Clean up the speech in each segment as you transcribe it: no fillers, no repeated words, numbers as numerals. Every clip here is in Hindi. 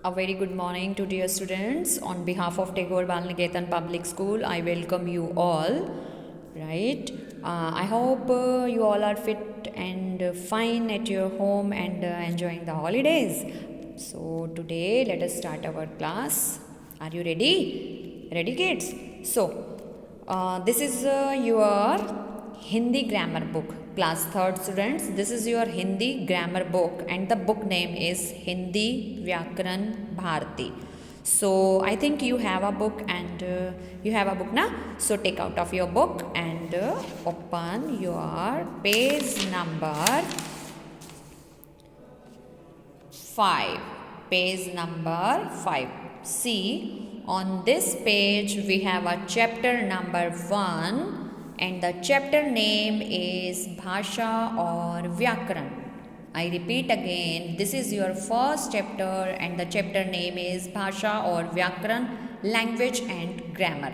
A very good morning to dear students. On behalf of Tagore Balniketan Public School, I welcome you all. Right? I hope you all are fit and fine at your home and enjoying the holidays. So today, let us start our class. Are you ready? Ready, kids? So this is your Hindi grammar book. Class 3rd students, this is your Hindi grammar book and the book name is Hindi Vyakaran Bharati. So I think you have a book and you have a book na. So take out of your book and open your page number 5. Page number 5. See, on this page we have a chapter number 1. And the chapter name is Bhasha or Vyakaran. I repeat again, this is your first chapter and the chapter name is Bhasha or Vyakaran, language and grammar.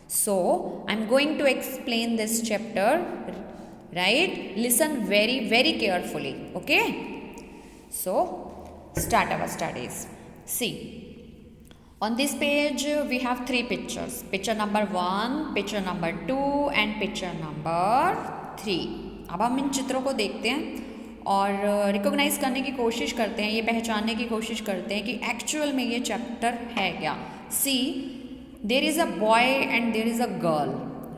So, I am going to explain this chapter, right? Listen very, very carefully, okay? So, start our studies. See. On this page, we have 3 pictures. Picture number 1, picture number 2 and picture number 3. अब हम इन चित्रों को देखते हैं और रिकॉग्नाइज करने की कोशिश करते हैं, ये पहचानने की कोशिश करते हैं कि एक्चुअल में ये चैप्टर है क्या. See, there is a boy and there is a girl,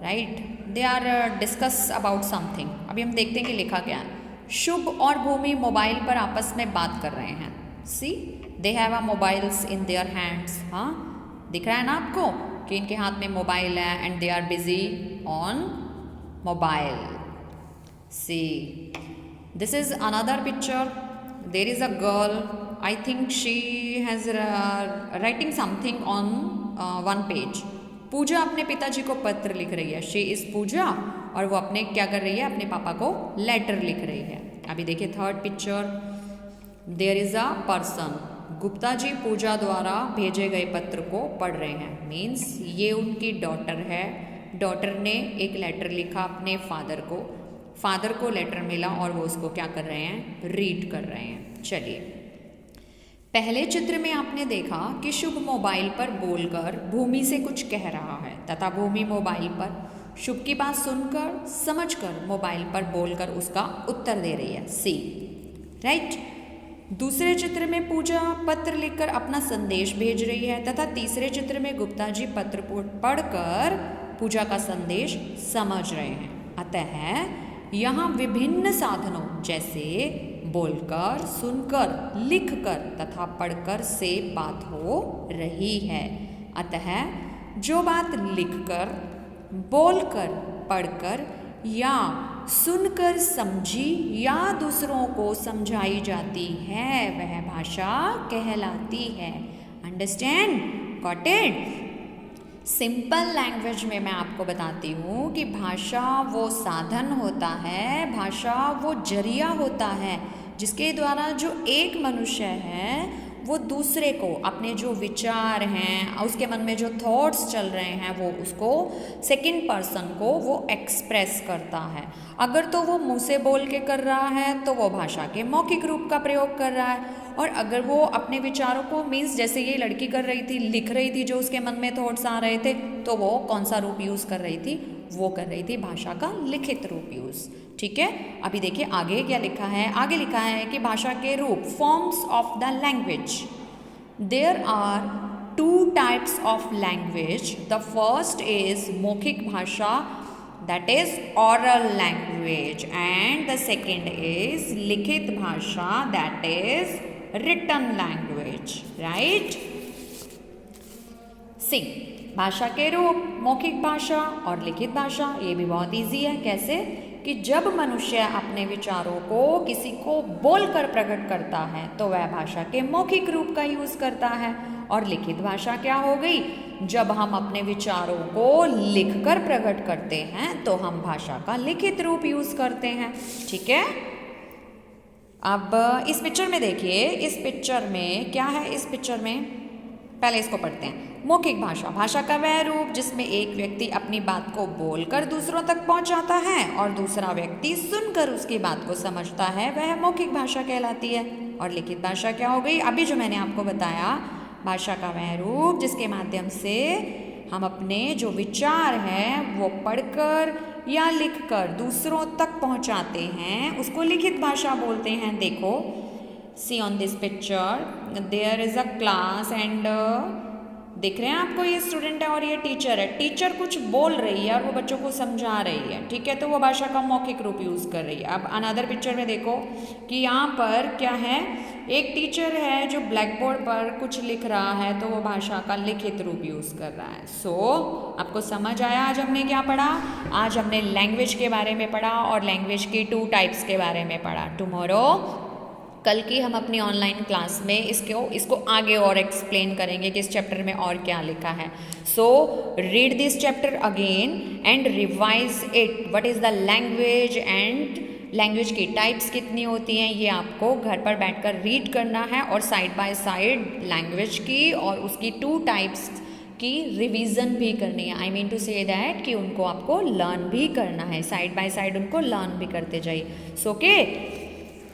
right. They are discuss about something. अभी हम देखते हैं कि लिखा क्या है. शुभ और भूमि मोबाइल पर आपस में बात कर रहे हैं. See, they have a mobiles in their hands. हाँ, दिख रहा है ना आपको कि इनके हाथ में मोबाइल है and they are busy on mobile. See, this is another picture. There is a girl. I think she has writing something on one page. Pooja अपने पिताजी को पत्र लिख रही है. शी इज पूजा और वो अपने क्या कर रही है, अपने पापा को लेटर लिख रही है. अभी देखिए third picture. There is a person. Gupta ji Pooja द्वारा भेजे गए पत्र को पढ़ रहे हैं. मीन्स ये उनकी डॉटर है. डॉटर ने एक लेटर लिखा अपने फादर को. फादर को लेटर मिला और वो उसको क्या कर रहे हैं, रीड कर रहे हैं. चलिए, पहले चित्र में आपने देखा कि शुभ मोबाइल पर बोलकर भूमि से कुछ कह रहा है तथा भूमि मोबाइल पर शुभ की बात सुनकर समझकर मोबाइल पर बोलकर उसका उत्तर दे रही है. सी, राइट. दूसरे चित्र में पूजा पत्र लिखकर अपना संदेश भेज रही है तथा तीसरे चित्र में गुप्ता जी पत्र पढ़कर पूजा का संदेश समझ रहे हैं. अतः यहाँ विभिन्न साधनों जैसे बोलकर, सुनकर, लिखकर तथा पढ़कर से बात हो रही है. अतः जो बात लिखकर, बोलकर, पढ़कर या सुनकर समझी या दूसरों को समझाई जाती है वह भाषा कहलाती है. Understand? Got it? Simple language में मैं आपको बताती हूँ कि भाषा वो साधन होता है, भाषा वो जरिया होता है जिसके द्वारा जो एक मनुष्य है वो दूसरे को अपने जो विचार हैं, उसके मन में जो थॉट्स चल रहे हैं, वो उसको सेकंड पर्सन को वो एक्सप्रेस करता है. अगर तो वो मुंह से बोल के कर रहा है तो वो भाषा के मौखिक रूप का प्रयोग कर रहा है. और अगर वो अपने विचारों को, मीन्स जैसे ये लड़की कर रही थी, लिख रही थी, जो उसके मन में थॉट्स आ रहे थे, तो वो कौन सा रूप यूज़ कर रही थी, वो कर रही थी भाषा का लिखित रूप यूज़. ठीक है. अभी देखिए आगे क्या लिखा है. आगे लिखा है कि भाषा के रूप, forms of the language. There are 2 types of language. The first is मौखिक भाषा, that is oral language, and the second is लिखित भाषा, that is written language, right? See, भाषा के रूप, मौखिक भाषा और लिखित भाषा, ये भी बहुत इजी है. कैसे? कि जब मनुष्य अपने विचारों को किसी को बोलकर प्रकट करता है तो वह भाषा के मौखिक रूप का यूज़ करता है. और लिखित भाषा क्या हो गई? जब हम अपने विचारों को लिखकर प्रकट करते हैं तो हम भाषा का लिखित रूप यूज़ करते हैं. ठीक है. अब इस पिक्चर में देखिए, इस पिक्चर में क्या है. इस पिक्चर में पहले इसको पढ़ते हैं. मौखिक भाषा, भाषा का वह रूप जिसमें एक व्यक्ति अपनी बात को बोलकर दूसरों तक पहुंचाता है और दूसरा व्यक्ति सुनकर उसकी बात को समझता है, वह मौखिक भाषा कहलाती है. और लिखित भाषा क्या हो गई? अभी जो मैंने आपको बताया, भाषा का वह रूप जिसके माध्यम से हम अपने जो विचार हैं वो पढ़कर या लिखकर दूसरों तक पहुंचाते हैं, उसको लिखित भाषा बोलते हैं। देखो, see on this picture there is a class and दिख रहे हैं आपको, ये स्टूडेंट है और ये टीचर है। टीचर कुछ बोल रही है और वो बच्चों को समझा रही है, ठीक है, तो वो भाषा का मौखिक रूप यूज़ कर रही है। अब अनदर पिक्चर में देखो कि यहाँ पर क्या है, एक टीचर है जो ब्लैक बोर्ड पर कुछ लिख रहा है, तो वो भाषा का लिखित रूप यूज़ कर रहा है। सो आपको समझ आया आज हमने क्या पढ़ा? आज हमने लैंग्वेज के बारे में पढ़ा और लैंग्वेज की 2 टाइप्स के बारे में पढ़ा। टुमारो, कल की हम अपनी ऑनलाइन क्लास में इसको आगे और एक्सप्लेन करेंगे कि इस चैप्टर में और क्या लिखा है। So read this chapter again and revise it. What is the language and language की टाइप्स कितनी होती हैं, ये आपको घर पर बैठकर रीड करना है और साइड बाय साइड लैंग्वेज की और उसकी 2 टाइप्स की रिवीजन भी करनी है। I mean to say that कि उनको आपको लर्न भी करना है, साइड बाय साइड उनको लर्न भी करते जाइए। सो ओके,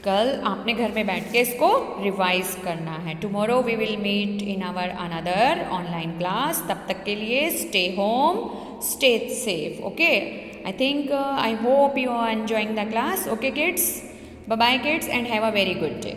कल आपने घर में बैठ के इसको रिवाइज करना है। Tomorrow we will meet in our another online class. तब तक के लिए stay home, stay safe. Okay, I think I hope you are enjoying the class. Okay kids, bye bye kids and have a very good day.